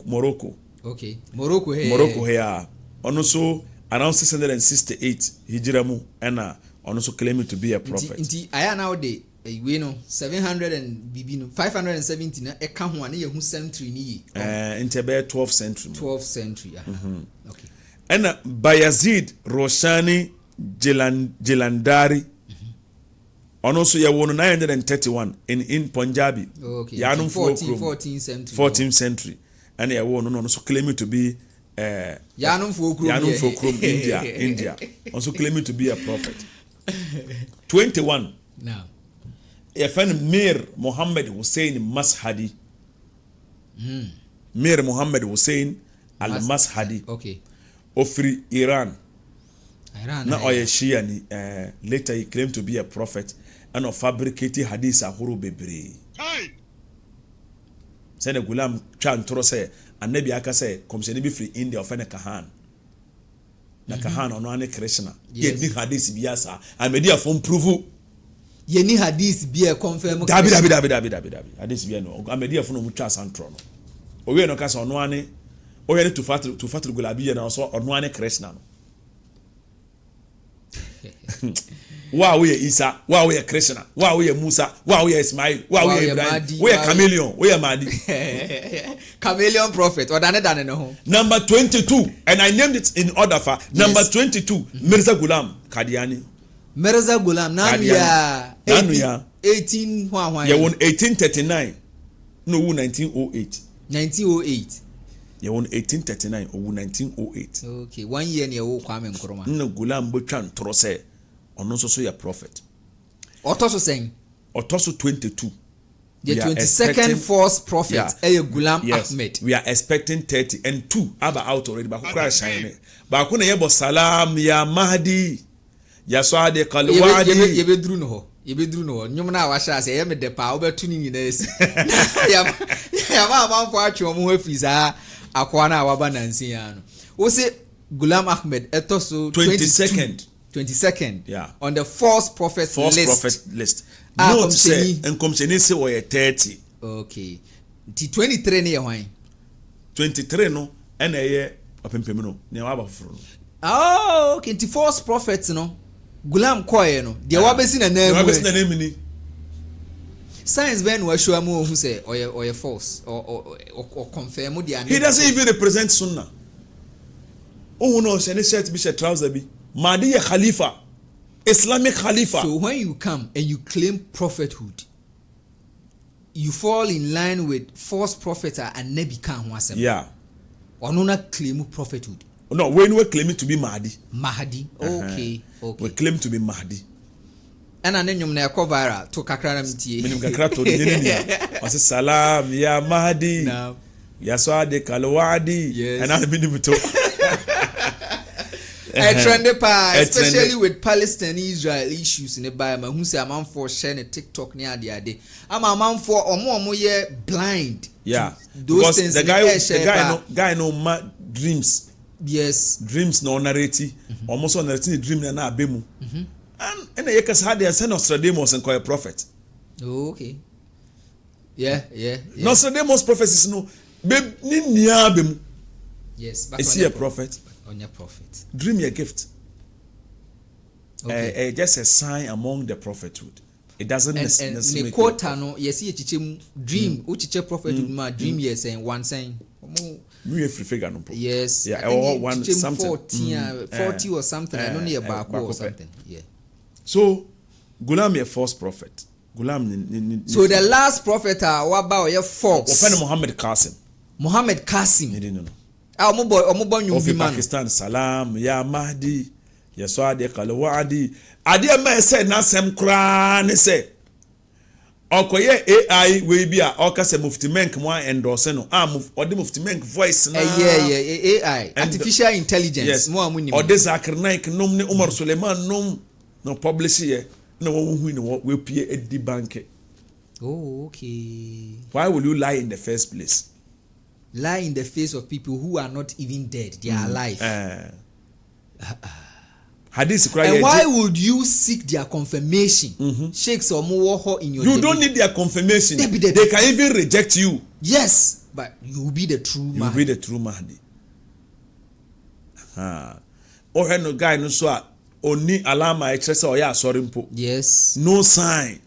Morocco. Okay. Morocco here. Ono so around 668 Hijramu and ono so claiming to be a prophet. Inti aya now de we know 700 and bibi no 570 na e ka ho ane ye hu century ni into be 12th century. 12th century. Okay. And Bayazid Roshani Jilandari. Ono so ye won 931 in Punjabi. Okay. Yanum 14th century. 14th century. And ye won no so claiming to be Yanum Fokrum India. Also claiming to be a prophet. 21. Now. A friend Mir Muhammad Hussein Mashadi. Mir Muhammad Hussein al-Mashadi. Okay. Ofri Iran. Na oye Shia ni later he claimed to be a prophet and of fabricated hadith ahuru bebre. Sene gulam chan toro say annabi aka say komseni bi free India ofene kahan. Na kahan ono ane Krishna. Ye ni hadith biasa. Amedi afon prove ye ni hadith bi e confirm. Dabi. Hadith bi no. Amedi afon mu twa santro no. Owe no ka say ono ane oye ni tufatu gulabi na so ono ane Krishna no. Wow, we are Isa, wow, we are Krishna, wow, we are Musa, wow, we are Ismail, wow, we are Ibrahim, we are Chameleon, we are Mahdi. Chameleon prophet, or than no. Number 22, and I named it in order for number 22, Mirza Ghulam Qadiani. Mirza Ghulam, Nanuya, 18, yeah, 1839, no, 1908. 1908. You won 1839 or 1908. Okay, 1 year near Kwame Nkrumah. No Ghulam Bochan Trose, or no so a prophet. Otoso saying. Otoso 22. The 22nd false prophet, Ghulam Ahmed. We are expecting 30 and 2 are out already. But who crash shine? But when you salam ya Mahdi, ya Swade Kalwadi. You be drew no. You na washa say me de pa obe tuning in this. Ya ma for achu mo afisa akwana waba nansi ano. We say Ghulam Ahmed etoso 22nd. Yeah. On the false prophet list. No say enkomcheni say we 30. Okay. Ti 23 ne ye hwan? 23 no and eye opempem no. Ne wa ba foforo. Oh, okay. Ti false prophets no. Ghulam koye no de wabesi na name ni science ben wa show am who say or false or confirm the he doesn't even represent sunnah. Oh no, say shirt be trouser bi Mahdi ya khalifa, Islamic khalifa. So when you come and you claim prophethood, you fall in line with false prophets and nabi kan ho asem. Yeah. Or no na claim prophethood. No, when we claim to be Mahdi. Mahdi. Okay. We claim to be Mahdi. And then you na viral to kakra na mtie. Minim kakra to ni ni. O say salam ya Mahdi. Now. Ya Swade Kalwadi. Yes. And I minim to. Trend especially with Palestine Israel issues in the Bible. Who say a man for sharing a TikTok near the day. I'm a man for omo ye blind. Yeah. Those because things the guy no dreams. Yes. Dreams no narrative. Almost on narrative dream na abemu. And you can say they send Nostradamus and call a prophet. Oh, okay. Yeah. Nostradamus prophecies no ni nia abemu. Yes, but is he a prophet? On your prophet. Dream your gift. Okay. Just a sign among the prophethood. It doesn't necessarily. And the quota no yes he chiche dream uchiche prophethood ma dream yes and one saying. We free figure no. Yes. Yeah, or one something 40 or something. I don't know about or something. Yeah. So Ghulam a false prophet. Ghulam so the last prophet what about your false? Offend Muhammad Qasim. You didn't know. Omo of Pakistan salam ya Mahdi ya Swade Kalwadi. Ade ma say na sem kra ne say okoye AI we bi a okase mufti menk mo endorse no ode mufti menk voice na yeah AI artificial intelligence yes. Mo amuni ode Zakir Naik nom ne Umar Suleiman nom no publish here no wo hu ne we pie edi bank Oh, okay. Why will you lie in the first place? Lie in the face of people who are not even dead, they are alive. Hadith and why would you seek their confirmation? Sheikhs or more in your You don't need their confirmation. They can even reject you. Yes, but you will be the true Mahdi. You will be the true Mahdi. Oh, no guy no so only alama express or ya sorry mpo. Yes. No sign.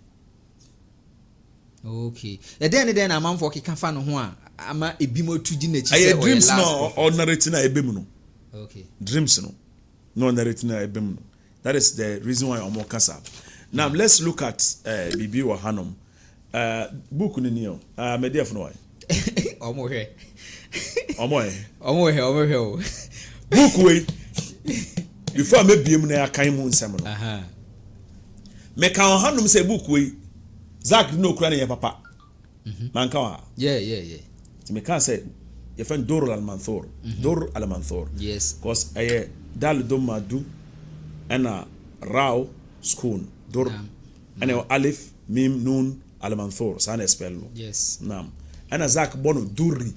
Okay. And then a man for can fan ho ama ebimo tudi na chi say dreams no ordinary thing na ebemu no. Okay. Dreams no. No ordinary thing na ebemu no. That is the reason why omo kasa. Now let's look at Bibi wa Hanom. Book ni ni o. Me dey for no why. Omo he. Omo he. Book we. Before me biem na akan mu nsem no. Me kan Hanom say book we. Zach no kura na ye papa. Man ka. Yeah. Me can say your friend Dor al-Manthur. Dor al-Manthur. Yes. Because dal do madu ana raw schoon Dor ana alif mim nun al-Manthur sana spell no. Yes. Nam. Ana Zach bono Duri.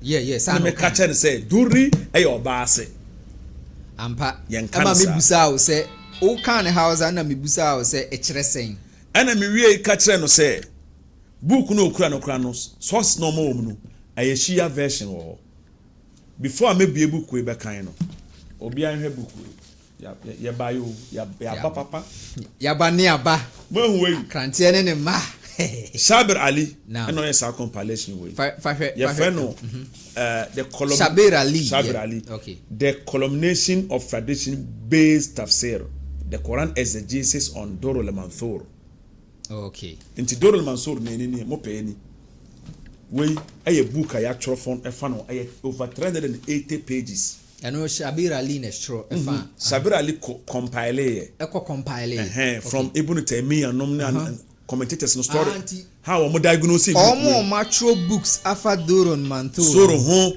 Yeah. Sana me catch and say Duri obase. Ampa. Ama me busa o say o kan house ana me busa o say e kire sen. Ana me wie catch no say book no kura no source no mo no ayeshia version wo before me be book we be kan no obi an hwe book ya ba yo ya ba papa ya ba ne aba mo hu we krante ne ma Shabir Ali and no yes compilation we ya friend no the column Shabir Ali okay the culmination of tradition based tafsir the Quran exegesis on Dorul al-Manthur. Okay. Inti Dorul Mansur ni mo pe ni. We a book I actual phone e fan over 380 pages. And no Shabir Ali ne stro e fan. Shabir Ali compile compile. From Ibn Taymiyyah and commentators no story. How mo diagnose omo matro books afa Dorul Manthur. Soro ho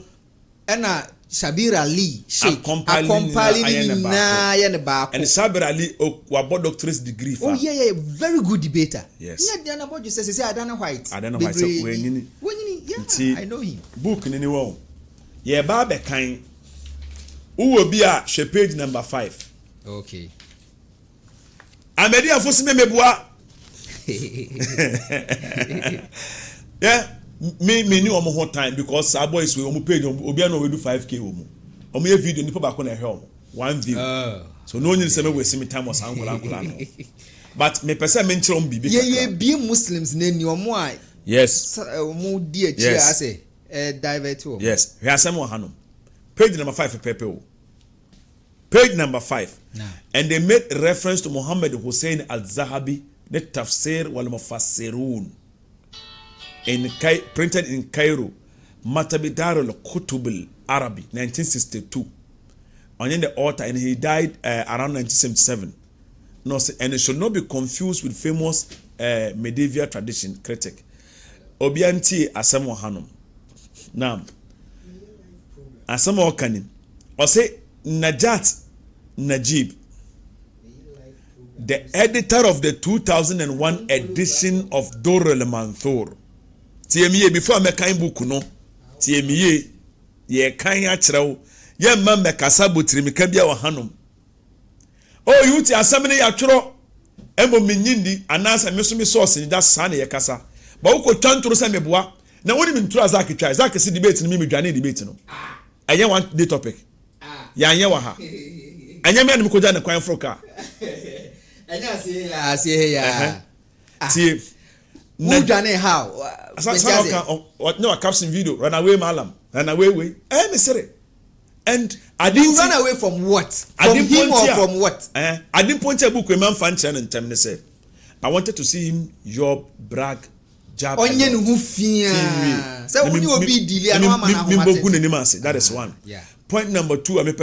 ena Shabir Ali Shaikh compiling na ye ne ba and Shabir Ali wabo doctorate degree fa. Oh yeah, very good debater. Yes. Yeah, Diana Bojo says Adana White. When yeah, I know him. Book ni wo. Ye ba be kan uwo bi a she page number 5. Okay. Amedi afosi memebua. Yeah. Me ni omo ho time because our boys we omo page obi na we do 5k omo. Omo ye video nipa ba ko na he omo. One view. So no nyi se me we me time was angola no. But me pese me nchiro mbibi. Yeah, be Muslims na ni omo a. Yes. Omo di achi ase divert o. Yes. We asem wo hanom. Page number 5 pepe o. Page number 5. Nah. And they made reference to Muhammad Hussein al-Zahabi, the Tafsir wal Mufassirun. Printed in Cairo, Matabidar al-Kutub al-Arabi, 1962. On the author, and he died around 1977. No, and it should not be confused with famous medieval tradition critic Obianti Asamo Hanum. Now, Asamo Kanim, or say Najat Najib, the editor of the 2001 edition of Dorul al-Manthur. TME before me kan book no TME ye kan ya kyerɛw ye ma me kasa botiri me ka bia wa hanom oh you ti asɛm ne ya tworo emo menyindi anasa me so me source ni da sa na ye kasa ba wo ko twantoro sɛ me boa na woni me nturo azak twa azak si debate ni me dwane debate no ɛyɛ one day topic ya anya wa ha anya me na me ko ja na kwan froka anya se ya tie Mujane how? No, a caption video. Run away, Malam. Run away. Me say. And I didn't run away from what? From him or from what? I didn't point a book with man fan channel and time. Say, I wanted to see him job, brag, jab. Onyen who fear. Say when you be delay, that is one. Yeah. Point number 2. I mean,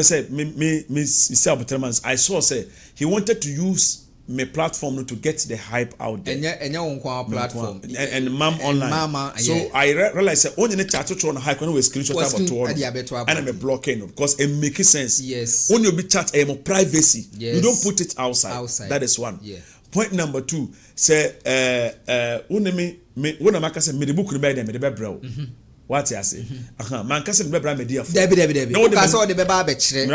I saw say he wanted to use my platform no to get the hype out there. And your platform And mom online. Mama, so I realized that only the chat to on hype when we screenshot about to and I'm blocking because it makes sense. Yes. When you be chat, I'm privacy. Yes. You don't put it outside. That is one. Yeah. Point number 2. Say when I'm say me the book be there me the bro. What you say? Man can say me bra me there. Debi. No, because all the beba be chire.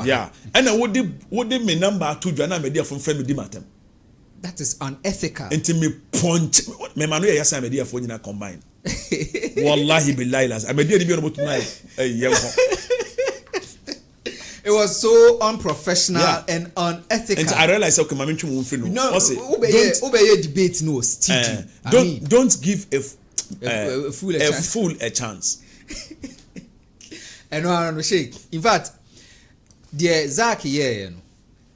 Yeah. And I would me number 2 join me there from friend me di matem. That is unethical. Until me punch me manu ya say me there for you combine. Wallahi billahi las. I me there be on about It was so unprofessional and unethical. And I realized okay, my mention won't feel no. Obey debate no sticky. Don't give a fool a chance. And no Sheikh. In fact, the Zach here, you know,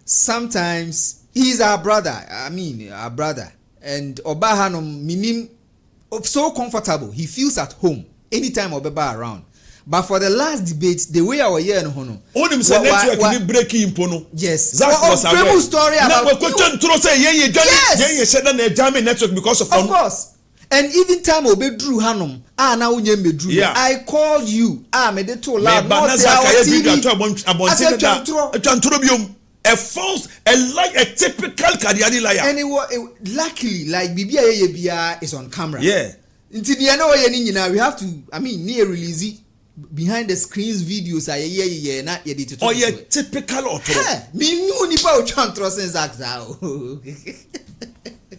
sometimes he's our brother. I mean, our brother. And Obahano minim so comfortable. He feels at home anytime Obeba around. But for the last debate, the way our year no hono. Only Mr. Network ni breaking impono. Yes. Zach was aware. Famous story about. Network because of course. And even time obe drew hanum. Now unye me drew. Yeah. I called you. Me de to loud. Not a false, a typical Kadiani liar. And it was luckily like BBA is on camera. Yeah. Until the end we have to. I mean, near release behind the screens videos. Not edited. Oh yeah, typical author. Me no nipa o chantro sense akza.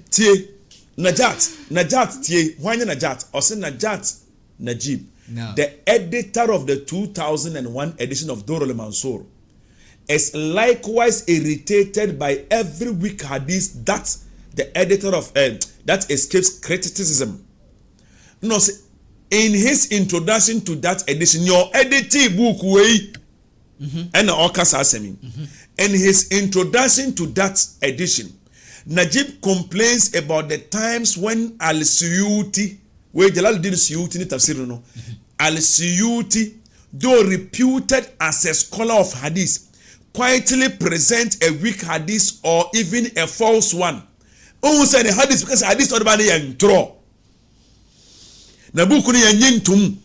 Tie Najat tie why Najat or say Najat Najib. No. The editor of the 2001 edition of Dorul Mansour is likewise irritated by every weak hadith that the editor of that escapes criticism. No, in his introduction to that edition, your editing book way, and in his introduction to that edition, Najib complains about the times when Al-Suyuti, where Jalaluddin Suyuti ni tafsir no, Al-Suyuti, though reputed as a scholar of hadith, quietly present a weak hadith or even a false one. Who said the hadith because hadith not bani yang throw. Na buku ni yanyintum.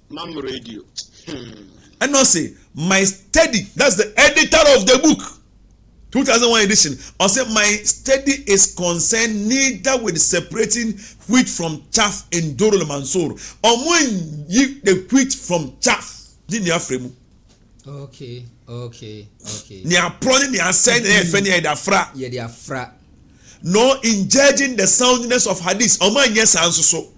Mam radio. And not say my study. That's the editor of the book, 2001 edition. I say my study is concerned neither with separating wheat from chaff in Dorul Mansour, or when you the wheat from chaff. Didn't you frame? Okay. Ni aproni ni ascend efeni edafra. Yeah, they are fra. No in judging the soundness of hadith. Oma yes so.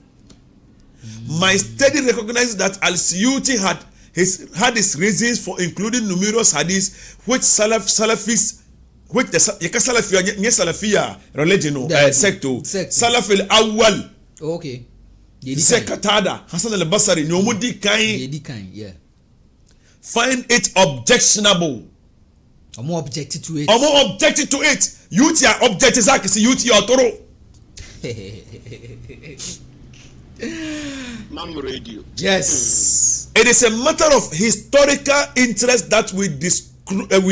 My study recognizes that Al-Suyuti had his reasons for including numerous hadiths which Salafis, which the Salafia religion sector Salaf al-Awwal. Okay. Zekatada Hassan al-Basri Nomudi Kain. Yeah. Find it objectionable. Or more objected to it. Youth are objected to youth are thorough. Mam radio. Yes. It is a matter of historical interest that we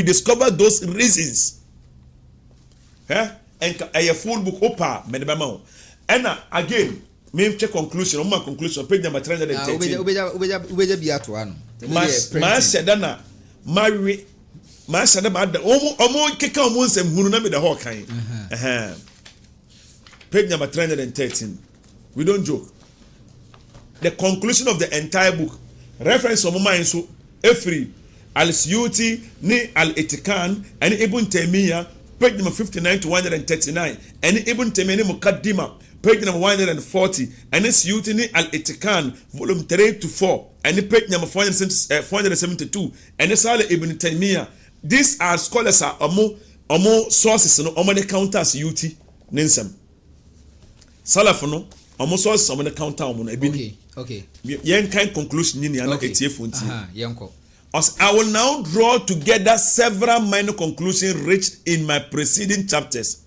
discover those reasons. And a full book opa medebama. And again, me check conclusion. My conclusion page number 313. Ubeja biatu ano. Ma sedana marry ma sedana omo keka omo nsem hunu na me the whole kind. Page number 313. We don't joke. The conclusion of the entire book. Reference on mind so every Al-Suyuti ni Al-Itikan and Ibn Taymiyyah page number 59 to 139 and Ibn Taymiyyah ni Muqaddimah page number 140 and Suyuti ni Al-Itikan volume 3 to 4 and page number 472 and Salih Ibn Taymiyyah. These are scholars are omo sources no omo the counters Suyuti ninsem Salaf no omo sources omo the counter omo no Okay. Yen kind conclusion ni ana etie fonti. Yenko. I will now draw together several minor conclusions reached in my preceding chapters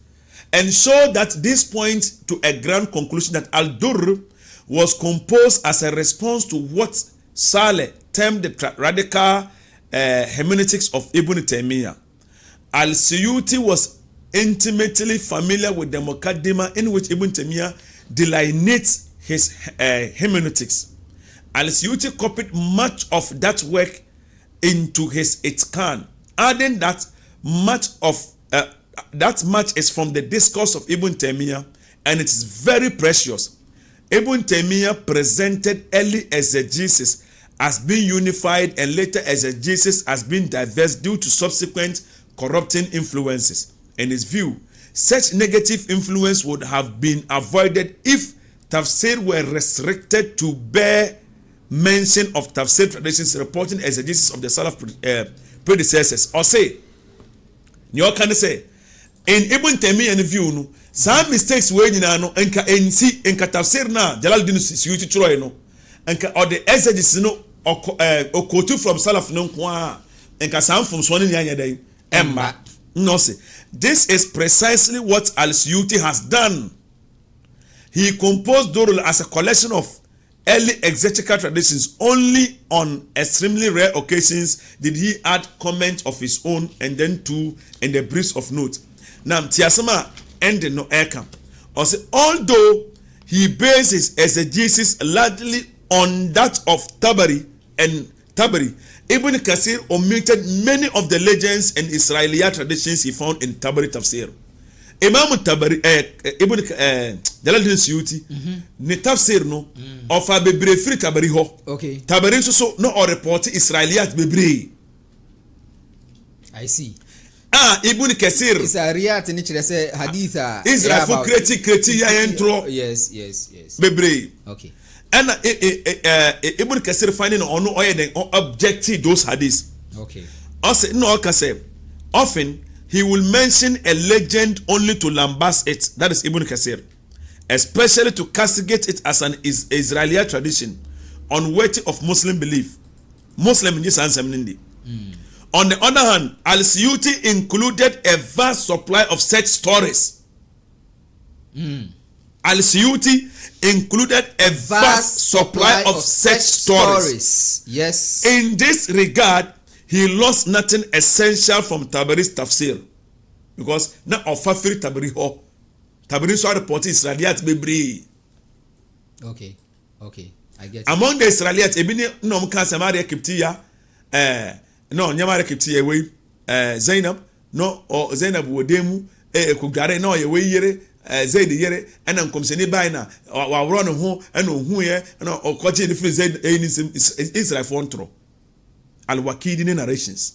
and show that this points to a grand conclusion that Al-Durr was composed as a response to what Saleh termed the radical hermeneutics of Ibn Taymiyyah. Al-Suyuti was intimately familiar with the Muqaddimah, in which Ibn Taymiyyah delineates his hermeneutics. Al-Suyuti copied much of that work into his Itqan, adding that much is from the discourse of Ibn Taymiyyah, and it is very precious. Ibn Taymiyyah presented early exegesis as being unified and later exegesis as being diverse due to subsequent corrupting influences. In his view, such negative influence would have been avoided if tafsir were restricted to bare mention of tafsir traditions reporting exegesis of the Salaf predecessors. Or say, you can say, in Ibn Taymiyyah's view, no, some mistakes were in enka NC enka tafsir na Jalaluddin Suyuti churo no enka or the exegesis no or quote from Salaf no kwa enka some from swani nyanya dai emma no say. This is precisely what Al-Suyuti has done. He composed Durul as a collection of early exegetical traditions. Only on extremely rare occasions did he add comments of his own and then two in the briefs of note. Now, Tiasama ended no aircam. Although he based his exegesis largely on that of Tabari, Ibn Kathir omitted many of the legends and Israeliyat traditions he found in Tabari Tafsir. Imam Tabari, Ibn Jalaluddin Suyuti, ne tafsir no, of a bebre free Tabari ho. Okay. Tabari so no or report Israeliyat bebre. I see. Ibn Kathir. Israeliyat ni chile say haditha. Israel for kreti ya intro. Yes. Bebre. Okay. And Ibn Kathir finding on no oil then objective those hadiths. Okay. Also, no, often he will mention a legend only to lambast it. That is Ibn Kathir, especially to castigate it as an Israeli tradition unworthy of Muslim belief. Muslim in this answer. On the other hand, Al-Suyuti included a vast supply of such stories. Al-Suyuti included a vast supply of such stories. Yes. In this regard, he lost nothing essential from Tabari's tafsir, because now offer Tabari ho. Tabari so report Israeliyat bebre. Okay, I get it. Among the Israeliyat, ebini no mka Samaria Kiptiya, no nyamara Kiptiya we Zainab, no or Zainab wodemu kugare no ye we yere Zaid yere and nkomseni bai na wa woro no ho and ohu ye and okoje different Zaid Israel for ntro. Al-Waqidi narrations.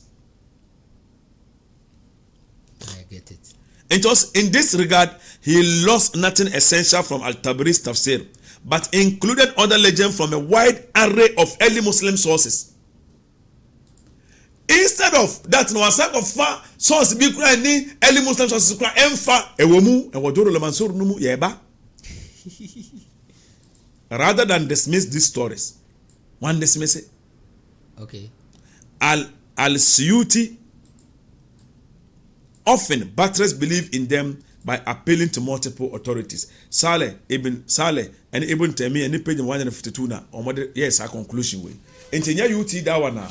I get it. And just in this regard, he lost nothing essential from Al-Tabari's tafsir, but included other legends from a wide array of early Muslim sources. Instead of that, no asak of far source be ni early Muslim sources kura emfa ewomu ewadoro le mansur numu yeba. Rather than dismiss these stories, one dismiss it. Okay. Al-Suyuti often buttressed belief in them by appealing to multiple authorities. Saleh and Ibn Taymiyyah and page 152 na yes a conclusion way. Entenya yuti dawa na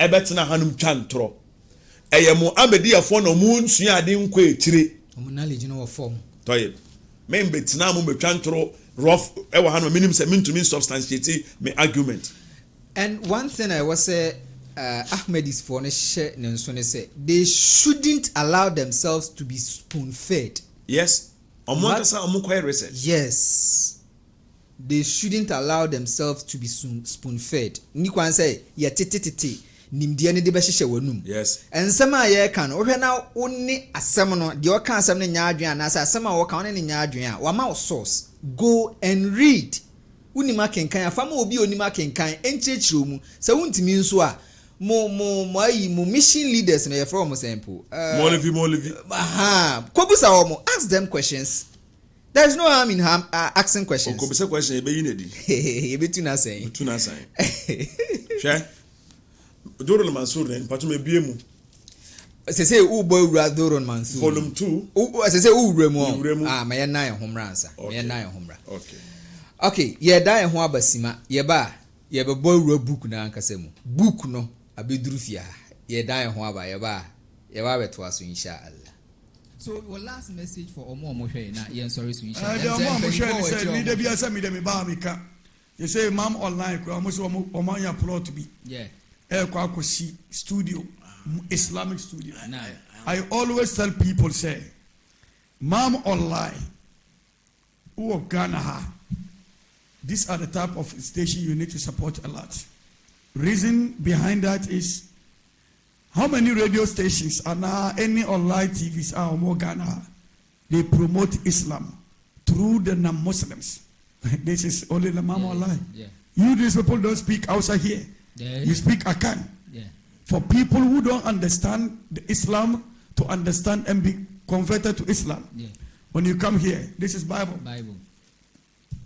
ebetina hanum chantro. Eyemo amediafo no mu nsua ade nkwa etire. Omunali no form. Toye. Me betina mu betwantro rough ewa hanum minim se minto substantiate me argument. And one thing I was say Ahmedis for say they shouldn't allow themselves to be spoon-fed. Yes. Yes. They shouldn't allow themselves to be spoon-fed. Nikwan say ya titi nimdia ne de behye wanum. Yes. And some aye kan ohwe na woni asem no de oka asem ne nya adwen na say asem a wo kan ne nya adwen a wa ma source go and read. Unima kenkan afama obi onima kenkan enchechiro mu se wuntimi nso a mo mission leaders na yefro mo sample Molivi kobusa omo ask them questions. There's no harm in asking questions. Kobusa question ebe yinedi ebe tuna say hwe Doro Mansur en patume biemu se u boy ura Doro Mansur volume 2 se u ura mu ma ye nan homra ansa me ye nan homra. Okay, ye dan ho abasima ye ba ye be boy book na ankasa mu book no abeduru fia ye dan ho aba ye ba beto aso inshallah. So, your last message for Omo Moshe na yen sorry so Omo Moshe said me dey be asa me dey me ba me ka. You say Imam online ko almost Omo ya plot to be. Yeah. Kwa kosi studio, Islamic studio. I always tell people say Imam online who Ghana. These are the type of station you need to support a lot. Reason behind that is how many radio stations are now any online TVs are more Ghana? They promote Islam through the non-Muslims. This is only the Imam online. Yeah. You these people don't speak outside here. Yeah. You speak Akan. Yeah. For people who don't understand the Islam to understand and be converted to Islam. Yeah. When you come here, this is Bible.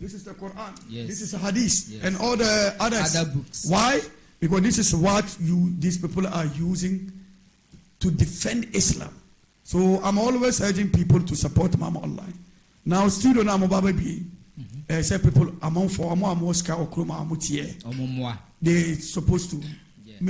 This is the Quran. Yes. This is the Hadith. Yes. And all the others. Other books. Why? Because this is what these people are using to defend Islam. So I'm always urging people to support Mama Online. Now, still on Mama Baby, say people among for Amoska or Kroma Amutier. They supposed to. Yeah.